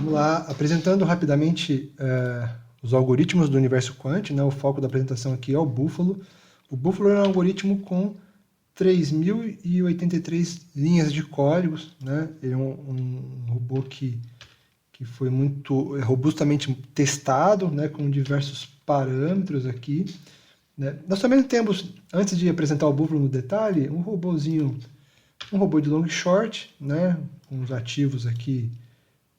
Vamos lá, apresentando rapidamente os algoritmos do universo quant, né? O foco da apresentação aqui é o Buffalo. O Buffalo é um algoritmo com 3.083 linhas de códigos, né? Ele é um robô que foi muito robustamente testado, né? Com diversos parâmetros aqui, né? Nós também temos, antes de apresentar o Buffalo no detalhe, um robô de long short, né? Com os ativos aqui,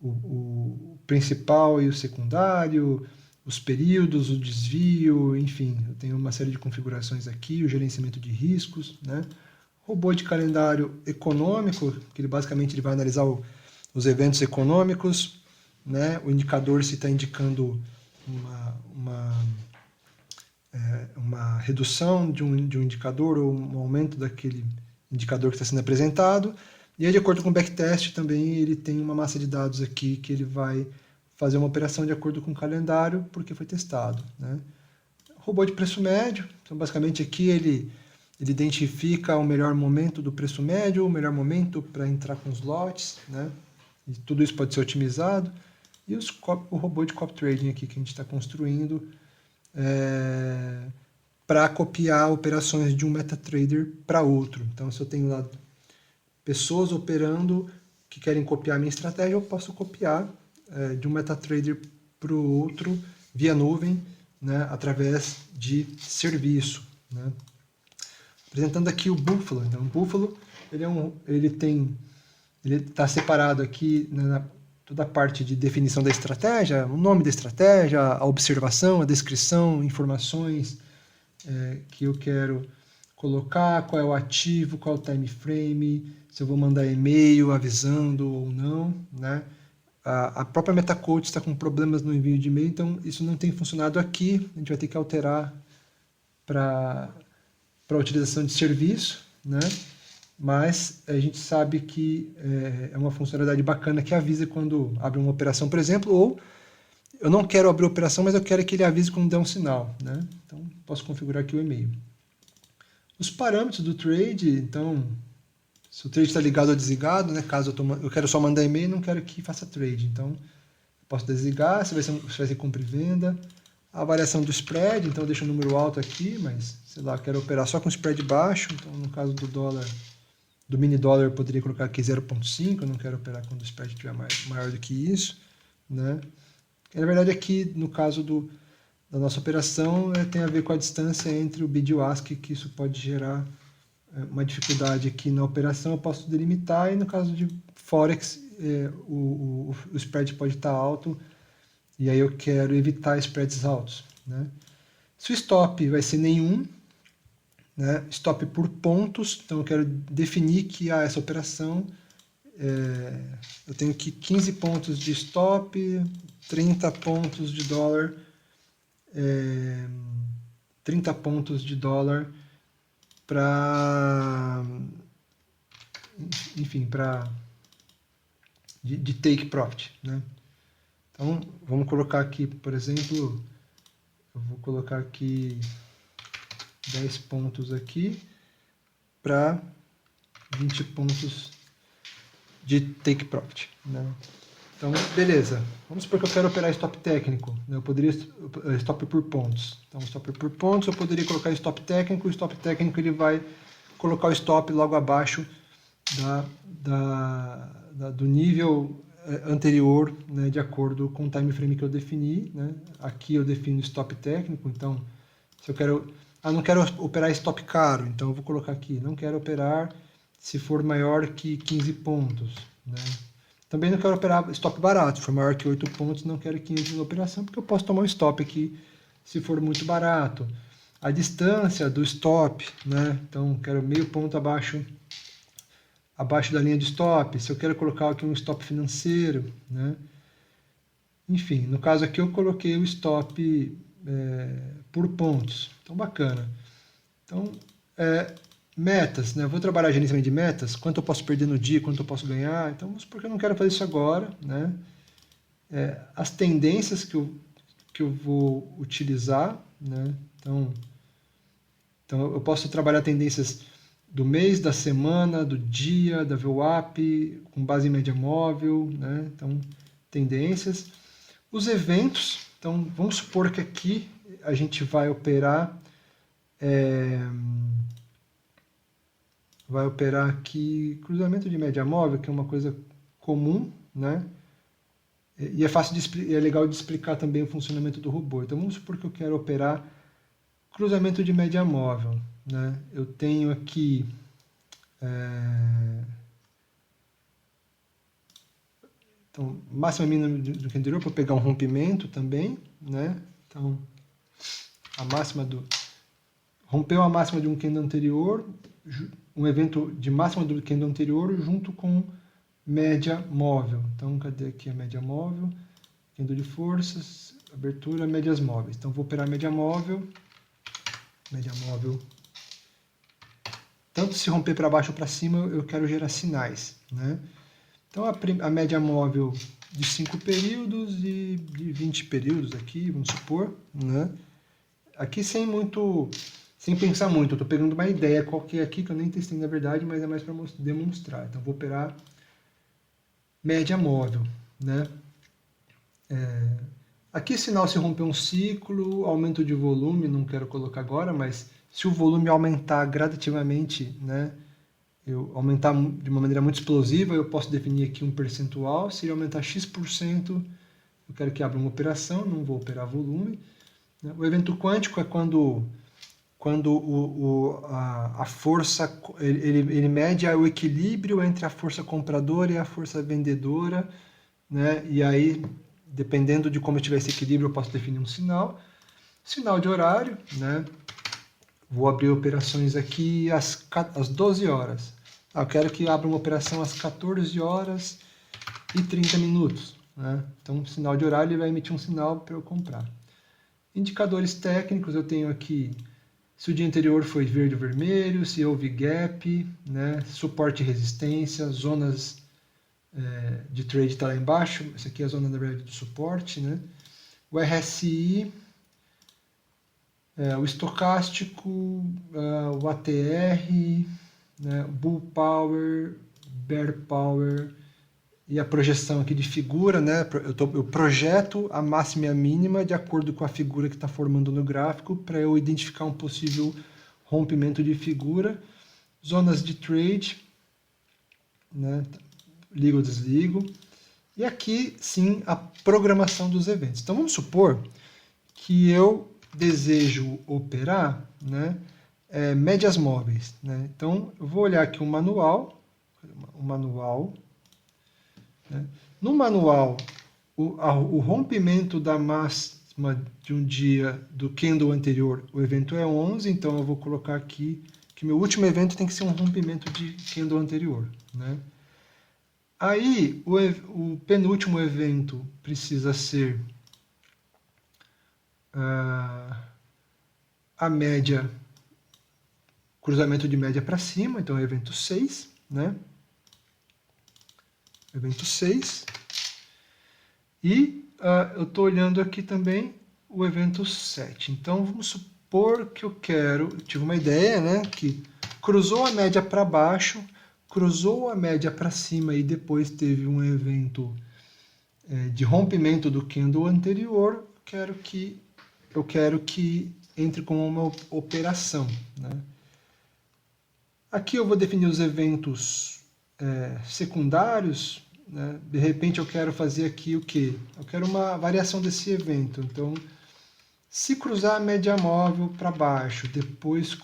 o principal e o secundário, os períodos, o desvio, enfim, eu tenho uma série de configurações aqui, o gerenciamento de riscos, né? Robô de calendário econômico, que ele basicamente vai analisar os eventos econômicos, né? O indicador se está indicando uma redução de um indicador ou um aumento daquele indicador que está sendo apresentado. E aí, de acordo com o backtest, também ele tem uma massa de dados aqui que ele vai fazer uma operação de acordo com o calendário, porque foi testado, né? Robô de preço médio, então basicamente aqui ele identifica o melhor momento do preço médio, o melhor momento para entrar com os lotes, né? E tudo isso pode ser otimizado. E o robô de copy trading aqui que a gente está construindo para copiar operações de um MetaTrader para outro. Então, se eu tenho lá pessoas operando que querem copiar a minha estratégia, eu posso copiar de um MetaTrader para o outro via nuvem, né, através de serviço, né. Apresentando aqui o Buffalo. Então, o Buffalo ele está separado aqui, né, na toda a parte de definição da estratégia, o nome da estratégia, a observação, a descrição, informações que eu quero colocar, qual é o ativo, qual é o time frame, se eu vou mandar e-mail avisando ou não, né? A própria MetaCoach está com problemas no envio de e-mail, então isso não tem funcionado aqui, a gente vai ter que alterar para a utilização de serviço, né? Mas a gente sabe que é uma funcionalidade bacana que avisa quando abre uma operação, por exemplo, ou eu não quero abrir a operação, mas eu quero que ele avise quando der um sinal, né? Então, posso configurar aqui o e-mail. Os parâmetros do trade, então, se o trade está ligado ou desligado, né? Caso eu quero só mandar e-mail, não quero que faça trade. Então, eu posso desligar, se vai ser compra e venda. A variação do spread, então eu deixo o número alto aqui, mas, sei lá, eu quero operar só com spread baixo. Então, no caso do dólar, do mini dólar, eu poderia colocar aqui 0,5, eu não quero operar quando o spread estiver maior do que isso, né? E, na verdade, aqui, no caso da nossa operação, tem a ver com a distância entre o bid e o ask, que isso pode gerar uma dificuldade aqui na operação, eu posso delimitar, e no caso de Forex, o spread pode estar alto, e aí eu quero evitar spreads altos, né? Se o stop vai ser nenhum, né? Stop por pontos, então eu quero definir que essa operação, eu tenho aqui 15 pontos de stop, 30 pontos de dólar, 30 pontos de dólar para, enfim, de take profit, né? Então, vamos colocar aqui, por exemplo, eu vou colocar aqui 10 pontos aqui para 20 pontos de take profit, né? Então, beleza. Vamos supor que eu quero operar stop técnico, né? Eu poderia stop por pontos. Então, stop por pontos, eu poderia colocar stop técnico. O stop técnico ele vai colocar o stop logo abaixo do nível anterior, né, de acordo com o time frame que eu defini, né? Aqui eu defino stop técnico, então se eu quero, não quero operar stop caro, então eu vou colocar aqui, não quero operar se for maior que 15 pontos, né? Também não quero operar stop barato, se for maior que 8 pontos, não quero 15 na operação, porque eu posso tomar um stop aqui se for muito barato. A distância do stop, né? Então quero meio ponto abaixo da linha de stop, se eu quero colocar aqui um stop financeiro, né? Enfim, no caso aqui eu coloquei o stop por pontos, então bacana. Então, metas, né? Eu vou trabalhar gerenciamento de metas, quanto eu posso perder no dia, quanto eu posso ganhar, então vamos supor que eu não quero fazer isso agora, né? As tendências que eu vou utilizar, né? Então eu posso trabalhar tendências do mês, da semana, do dia, da VWAP, com base em média móvel, né? Então, tendências. Os eventos, então vamos supor que aqui a gente vai operar aqui cruzamento de média móvel, que é uma coisa comum, né? E é fácil é legal de explicar também o funcionamento do robô. Então vamos supor que eu quero operar cruzamento de média móvel, né? Eu tenho aqui então, máxima mínima do que anterior, para pegar um rompimento também, né? Então, a máxima rompeu a máxima de um candle anterior, um evento de máxima do candle anterior junto com média móvel. Então, cadê aqui a média móvel? Candle de forças, abertura, médias móveis. Então, vou operar média móvel. Tanto se romper para baixo ou para cima, eu quero gerar sinais, né? Então, a média móvel de 5 períodos e de 20 períodos aqui, vamos supor, né? Aqui sem pensar muito, eu estou pegando uma ideia qual que é aqui, que eu nem testei na verdade, mas é mais para demonstrar. Então, vou operar média móvel, né? Aqui sinal se romper um ciclo, aumento de volume, não quero colocar agora, mas se o volume aumentar gradativamente, né? Eu aumentar de uma maneira muito explosiva, eu posso definir aqui um percentual. Se ele aumentar X%, eu quero que abra uma operação, não vou operar volume. O evento quântico é quando a força, ele mede o equilíbrio entre a força compradora e a força vendedora, né? E aí, dependendo de como estiver esse equilíbrio, eu posso definir um sinal. Sinal de horário, né? Vou abrir operações aqui às 12 horas. Eu quero que abra uma operação às 14 horas e 30 minutos. Né? Então, sinal de horário, ele vai emitir um sinal para eu comprar. Indicadores técnicos, eu tenho aqui se o dia anterior foi verde ou vermelho, se houve gap, né? Suporte e resistência, zonas de trade está lá embaixo. Essa aqui é a zona, na verdade, do suporte. Né? O RSI, o estocástico, o ATR, né, Bull Power, Bear Power e a projeção aqui de figura, né? Eu projeto a máxima e a mínima de acordo com a figura que está formando no gráfico para eu identificar um possível rompimento de figura. Zonas de trade, né? Ligo ou desligo. E aqui, sim, a programação dos eventos. Então, vamos supor que eu desejo operar, né, médias móveis. Né? Então, eu vou olhar aqui o manual. Né? No manual, o rompimento da máxima de um dia do candle anterior, o evento é 11, então eu vou colocar aqui que meu último evento tem que ser um rompimento de candle anterior. Né? Aí, o penúltimo evento precisa ser a média, cruzamento de média para cima, então é o evento 6, né? Evento 6. E eu estou olhando aqui também o evento 7. Então, vamos supor que eu tive uma ideia, né? Que cruzou a média para baixo, cruzou a média para cima e depois teve um evento de rompimento do candle anterior. Eu quero que entre com uma operação. Né? Aqui eu vou definir os eventos secundários. Né? De repente eu quero fazer aqui o quê? Eu quero uma variação desse evento. Então, se cruzar a média móvel para baixo, depois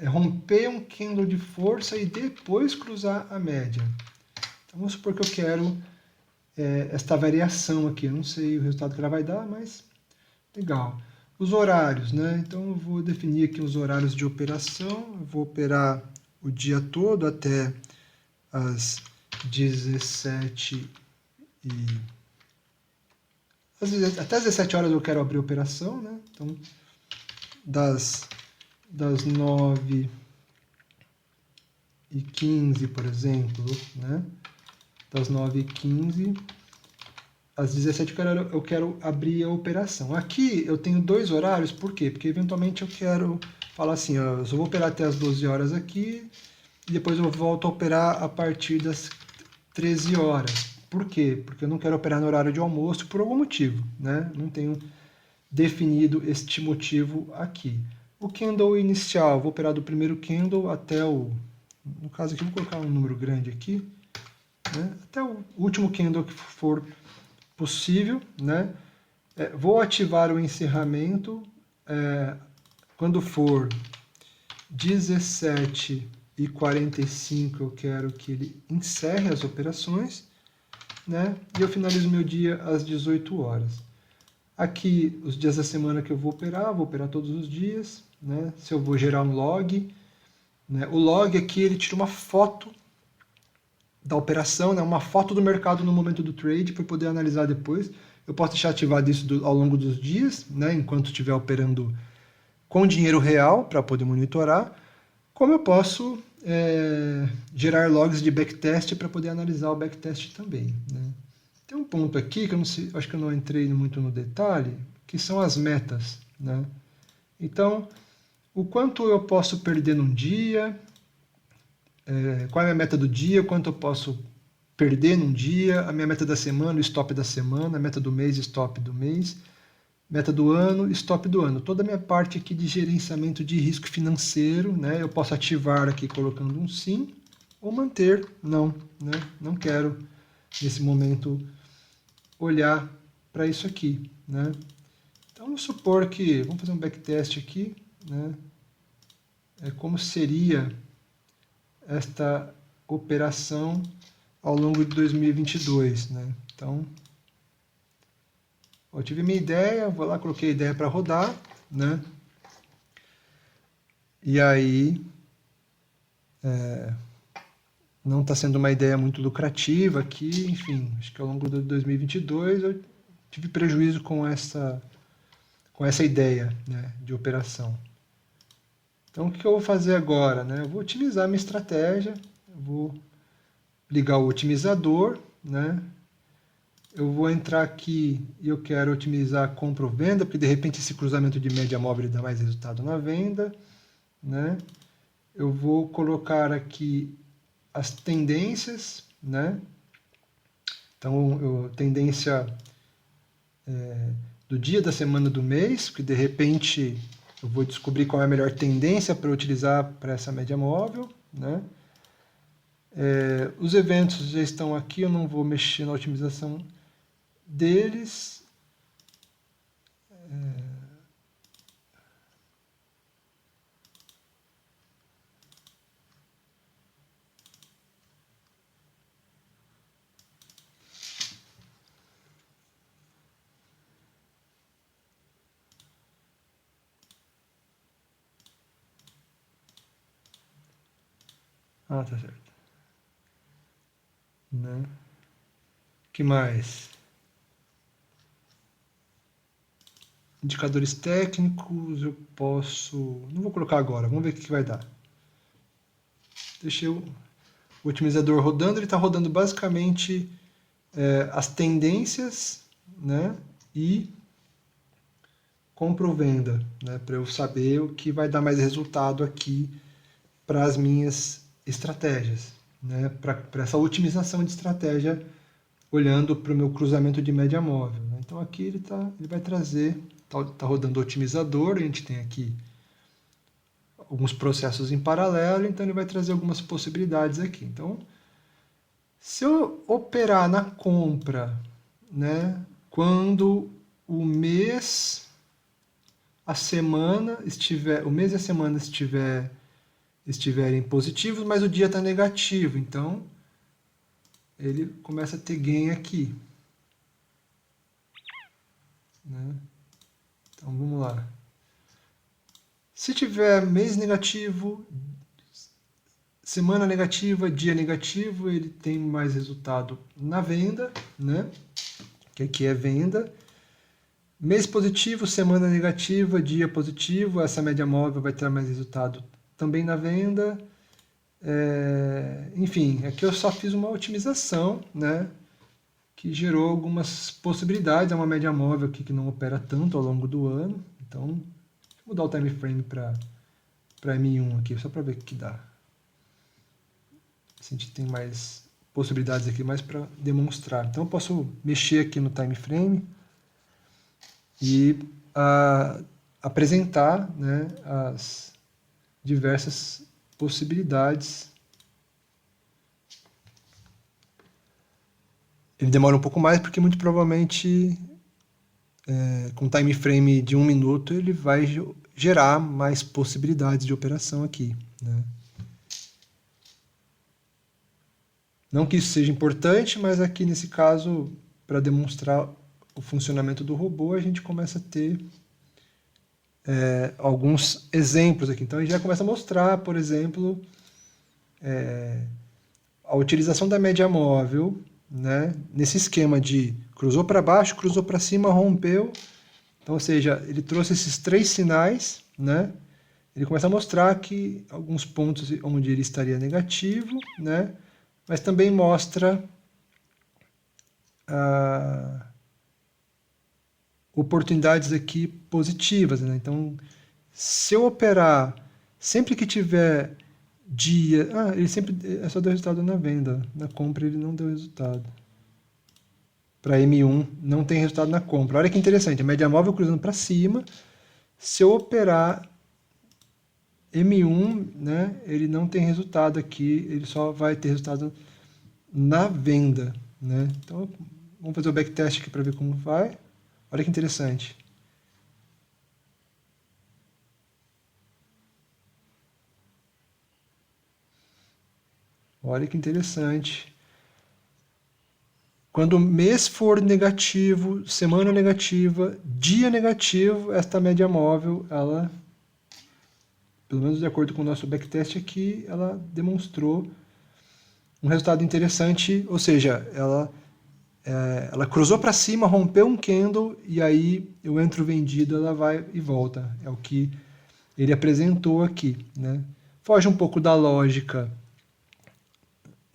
romper um candle de força e depois cruzar a média. Então, vamos supor que eu quero esta variação aqui. Eu não sei o resultado que ela vai dar, mas legal. Os horários, né? Então eu vou definir aqui os horários de operação. Eu vou operar o dia todo até as 17 até as 17 horas eu quero abrir a operação, né? Então das 9h15, por exemplo, né? Das 9h15 às 17 eu quero abrir a operação. Aqui eu tenho dois horários, por quê? Porque eventualmente eu quero falar assim, ó, eu só vou operar até as 12 horas aqui, e depois eu volto a operar a partir das 13 horas. Por quê? Porque eu não quero operar no horário de almoço por algum motivo, né? Não tenho definido este motivo aqui. O candle inicial, vou operar do primeiro candle até no caso aqui, vou colocar um número grande aqui, né? Até o último candle que for possível, né? Vou ativar o encerramento quando for 17h45, eu quero que ele encerre as operações, né? E eu finalizo meu dia às 18 horas. Aqui, os dias da semana que eu vou operar todos os dias, né? Se eu vou gerar um log, né? O log aqui, ele tira uma foto da operação, né? Uma foto do mercado no momento do trade, para poder analisar depois. Eu posso deixar ativado isso ao longo dos dias, né? Enquanto estiver operando com dinheiro real, para poder monitorar. Como eu posso gerar logs de backtest para poder analisar o backtest também, né? Tem um ponto aqui que eu não sei, acho que eu não entrei muito no detalhe, que são as metas, né? Então, o quanto eu posso perder num dia, qual é a minha meta do dia, o quanto eu posso perder num dia, a minha meta da semana, o stop da semana, a meta do mês, stop do mês, meta do ano, stop do ano. Toda a minha parte aqui de gerenciamento de risco financeiro, né? Eu posso ativar aqui colocando um sim, ou manter não, né? Não quero, nesse momento, olhar para isso aqui, né? Então, vamos supor que, vamos fazer um backtest aqui, né? Como seria esta operação ao longo de 2022, né? Então, eu tive minha ideia, vou lá, coloquei a ideia para rodar, né? E aí, não está sendo uma ideia muito lucrativa aqui, enfim, acho que ao longo de 2022 eu tive prejuízo com essa ideia, né, de operação. Então, o que eu vou fazer agora, né? Eu vou otimizar minha estratégia, eu vou ligar o otimizador, né? Eu vou entrar aqui e eu quero otimizar a compra ou venda, porque de repente esse cruzamento de média móvel dá mais resultado na venda, né? Eu vou colocar aqui as tendências, né? Então, tendência do dia, da semana, do mês, que de repente eu vou descobrir qual é a melhor tendência para utilizar para essa média móvel, né? Os eventos já estão aqui, eu não vou mexer na otimização deles. Ah, tá certo. Né? Que mais? Indicadores técnicos, eu posso... Não vou colocar agora, vamos ver o que vai dar. Deixei o otimizador rodando, ele está rodando basicamente as tendências, né? E compra ou venda, né? Para eu saber o que vai dar mais resultado aqui para as minhas estratégias, né? Para essa otimização de estratégia, olhando para o meu cruzamento de média móvel, né? Então aqui ele vai trazer, tá rodando o otimizador, a gente tem aqui alguns processos em paralelo, então ele vai trazer algumas possibilidades aqui. Então, se eu operar na compra, né, quando o mês, a semana estiver, o mês e a semana estiverem positivos, mas o dia está negativo, então ele começa a ter gain aqui, né? Então vamos lá. Se tiver mês negativo, semana negativa, dia negativo, ele tem mais resultado na venda, né? Que aqui é venda. Mês positivo, semana negativa, dia positivo, essa média móvel vai ter mais resultado também na venda. Enfim, aqui eu só fiz uma otimização, né? Que gerou algumas possibilidades. É uma média móvel aqui que não opera tanto ao longo do ano. Então, vou mudar o time frame para M1 aqui, só para ver o que dá. Se a gente tem mais possibilidades aqui mais para demonstrar. Então eu posso mexer aqui no time frame e apresentar, né, as diversas possibilidades. Ele demora um pouco mais porque muito provavelmente com time frame de 1 minuto ele vai gerar mais possibilidades de operação aqui, né? Não que isso seja importante, mas aqui nesse caso, para demonstrar o funcionamento do robô, a gente começa a ter alguns exemplos aqui. Então a gente já começa a mostrar, por exemplo, a utilização da média móvel, né, nesse esquema de cruzou para baixo, cruzou para cima, rompeu. Então, ou seja, ele trouxe esses 3 sinais, né? Ele começa a mostrar que alguns pontos onde ele estaria negativo, né? Mas também mostra oportunidades aqui positivas, né? Então, se eu operar sempre que tiver dia... ele sempre só deu resultado na venda. Na compra ele não deu resultado. Para M1 não tem resultado na compra. Olha que interessante, a média móvel cruzando para cima. Se eu operar M1, né, ele não tem resultado aqui, ele só vai ter resultado na venda, né? Então, vamos fazer o backtest aqui para ver como vai. Olha que interessante. Olha que interessante. Quando o mês for negativo, semana negativa, dia negativo, esta média móvel, ela, pelo menos de acordo com o nosso backtest aqui, ela demonstrou um resultado interessante, ou seja, ela cruzou para cima, rompeu um candle e aí eu entro vendido, ela vai e volta. É o que ele apresentou aqui, né? Foge um pouco da lógica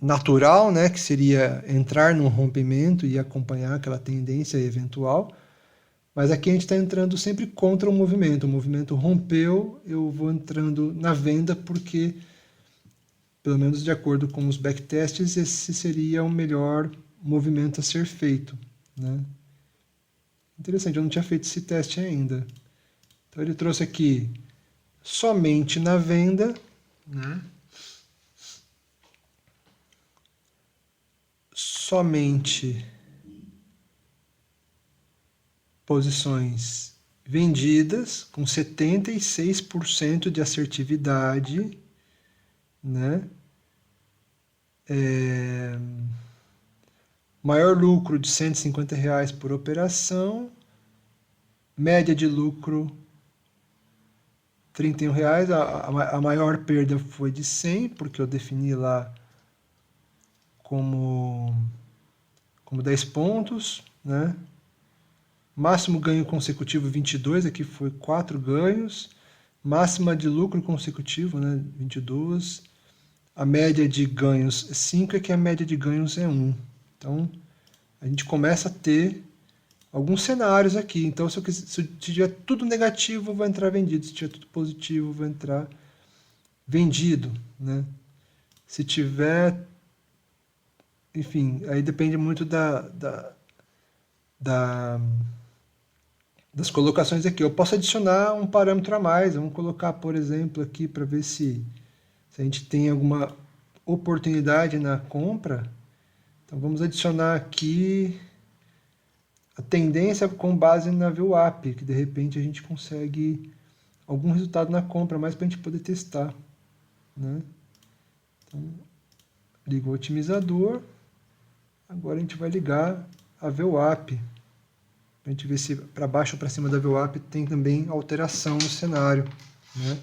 natural, né, que seria entrar num rompimento e acompanhar aquela tendência eventual, mas aqui a gente está entrando sempre contra o movimento rompeu, eu vou entrando na venda porque, pelo menos de acordo com os backtests, esse seria o melhor movimento a ser feito, né? Interessante, eu não tinha feito esse teste ainda. Então ele trouxe aqui somente na venda, né? Somente posições vendidas com 76% de assertividade, né? Maior lucro de R$150 por operação, média de lucro R$31, a maior perda foi de 100, porque eu defini lá como 10 pontos, né? Máximo ganho consecutivo 22, aqui foi 4 ganhos. Máxima de lucro consecutivo, né? 22. A média de ganhos é 5, é que a média de ganhos é 1. Então, a gente começa a ter alguns cenários aqui. Então, se tiver tudo negativo, eu vou entrar vendido. Se tiver tudo positivo, eu vou entrar vendido, né? Se tiver... Enfim, aí depende muito das colocações aqui. Eu posso adicionar um parâmetro a mais. Vamos colocar, por exemplo, aqui para ver se a gente tem alguma oportunidade na compra. Então vamos adicionar aqui a tendência com base na VWAP, que de repente a gente consegue algum resultado na compra, mais para a gente poder testar, né? Então, liga o otimizador. Agora a gente vai ligar a VWAP, para a gente ver se para baixo ou para cima da VWAP tem também alteração no cenário, né?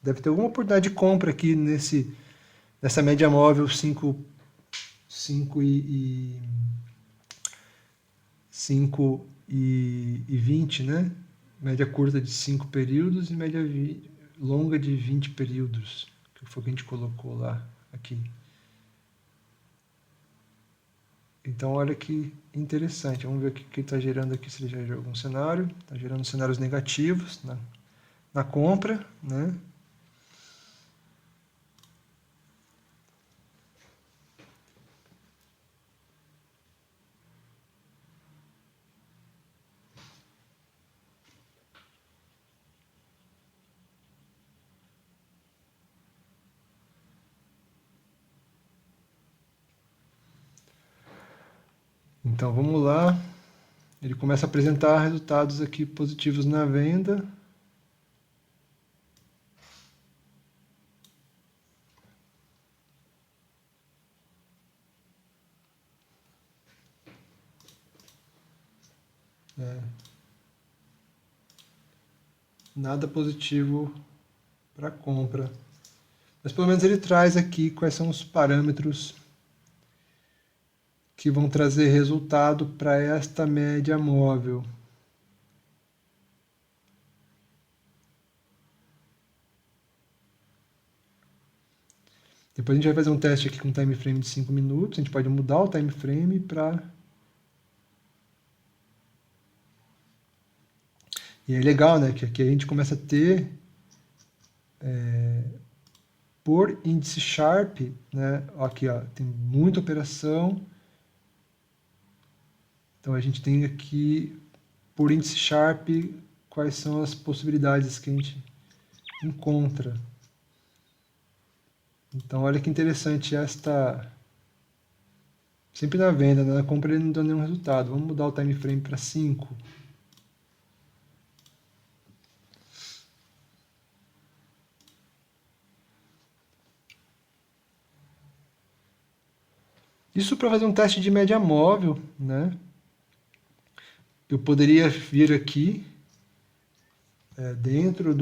Deve ter alguma oportunidade de compra aqui nessa média móvel 5 e 20, né? Média curta de 5 períodos e média longa de 20 períodos, que foi o que a gente colocou lá aqui. Então, olha que interessante. Vamos ver o que está gerando aqui, se ele já gerou algum cenário. Está gerando cenários negativos na compra, né? Então vamos lá. Ele começa a apresentar resultados aqui positivos na venda. Nada positivo para compra. Mas pelo menos ele traz aqui quais são os parâmetros que vão trazer resultado para esta média móvel. Depois a gente vai fazer um teste aqui com um time frame de 5 minutos. A gente pode mudar o time frame para... E é legal, né, que aqui a gente começa a ter, por índice Sharp, né, aqui ó, tem muita operação. Então a gente tem aqui, por índice Sharp, quais são as possibilidades que a gente encontra. Então olha que interessante esta... Sempre na venda, né, na compra ele não deu nenhum resultado. Vamos mudar o time frame para 5. Isso para fazer um teste de média móvel, né? Eu poderia vir aqui dentro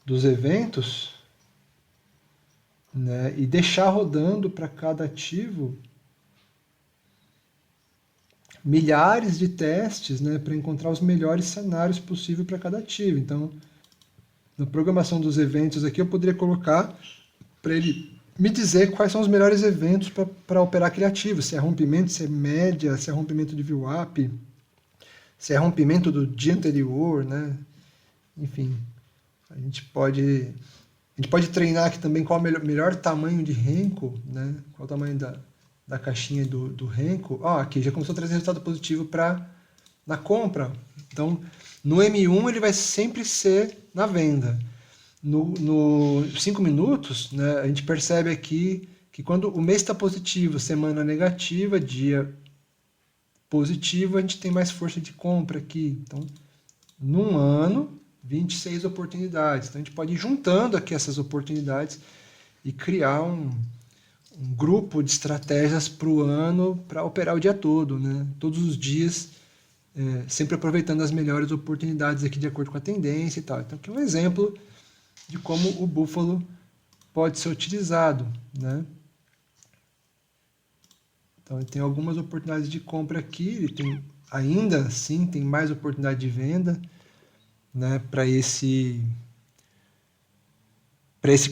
dos eventos, né, e deixar rodando para cada ativo milhares de testes, né, para encontrar os melhores cenários possíveis para cada ativo. Então, na programação dos eventos aqui, eu poderia colocar para ele me dizer quais são os melhores eventos para operar aquele ativo, se é rompimento, se é média, se é rompimento de VWAP, se é rompimento do dia anterior, né? Enfim, a gente pode treinar aqui também qual é o melhor tamanho de renko, né? Qual o tamanho da caixinha do renko. Aqui já começou a trazer resultado positivo na compra. Então, no M1 ele vai sempre ser na venda. No 5 minutos, né, a gente percebe aqui que quando o mês está positivo, semana negativa, dia positivo, a gente tem mais força de compra aqui. Então, num ano, 26 oportunidades. Então, a gente pode ir juntando aqui essas oportunidades e criar um grupo de estratégias para o ano para operar o dia todo, né? Todos os dias, sempre aproveitando as melhores oportunidades aqui de acordo com a tendência e tal. Então, aqui é um exemplo de como o Buffalo pode ser utilizado, né? Então ele tem algumas oportunidades de compra aqui, ele tem ainda assim tem mais oportunidade de venda, né, para esse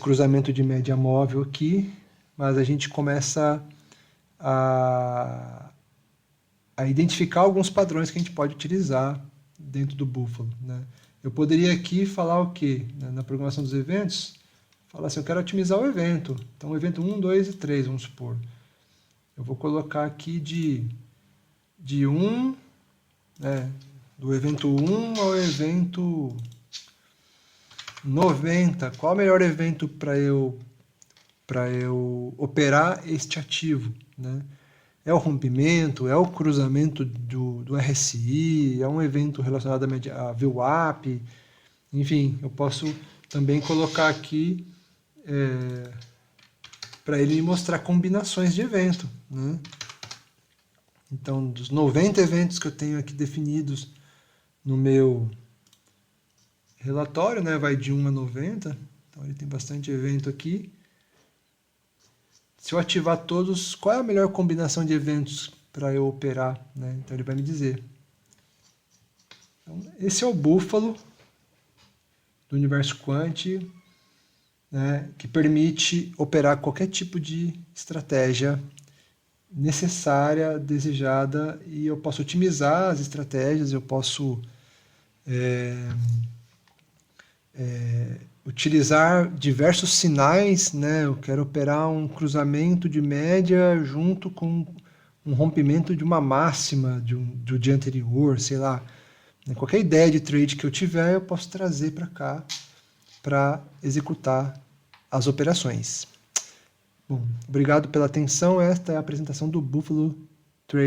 cruzamento de média móvel aqui, mas a gente começa a identificar alguns padrões que a gente pode utilizar dentro do Buffalo, né? Eu poderia aqui falar o quê? Na programação dos eventos, falar assim, eu quero otimizar o evento. Então, o evento 1, 2 e 3, vamos supor. Eu vou colocar aqui de 1, né, do evento 1 ao evento 90. Qual é o melhor evento para eu operar este ativo, né? É o rompimento, é o cruzamento do RSI, é um evento relacionado a VWAP, enfim, eu posso também colocar aqui para ele me mostrar combinações de evento, né? Então, dos 90 eventos que eu tenho aqui definidos no meu relatório, né, vai de 1 a 90, então ele tem bastante evento aqui. Se eu ativar todos, qual é a melhor combinação de eventos para eu operar, né? Então ele vai me dizer. Então, esse é o Buffalo do Universo Quant, né, que permite operar qualquer tipo de estratégia necessária, desejada, e eu posso otimizar as estratégias, eu posso utilizar diversos sinais, né? Eu quero operar um cruzamento de média junto com um rompimento de uma máxima do dia anterior, sei lá. Qualquer ideia de trade que eu tiver, eu posso trazer para cá para executar as operações. Bom, obrigado pela atenção. Esta é a apresentação do Buffalo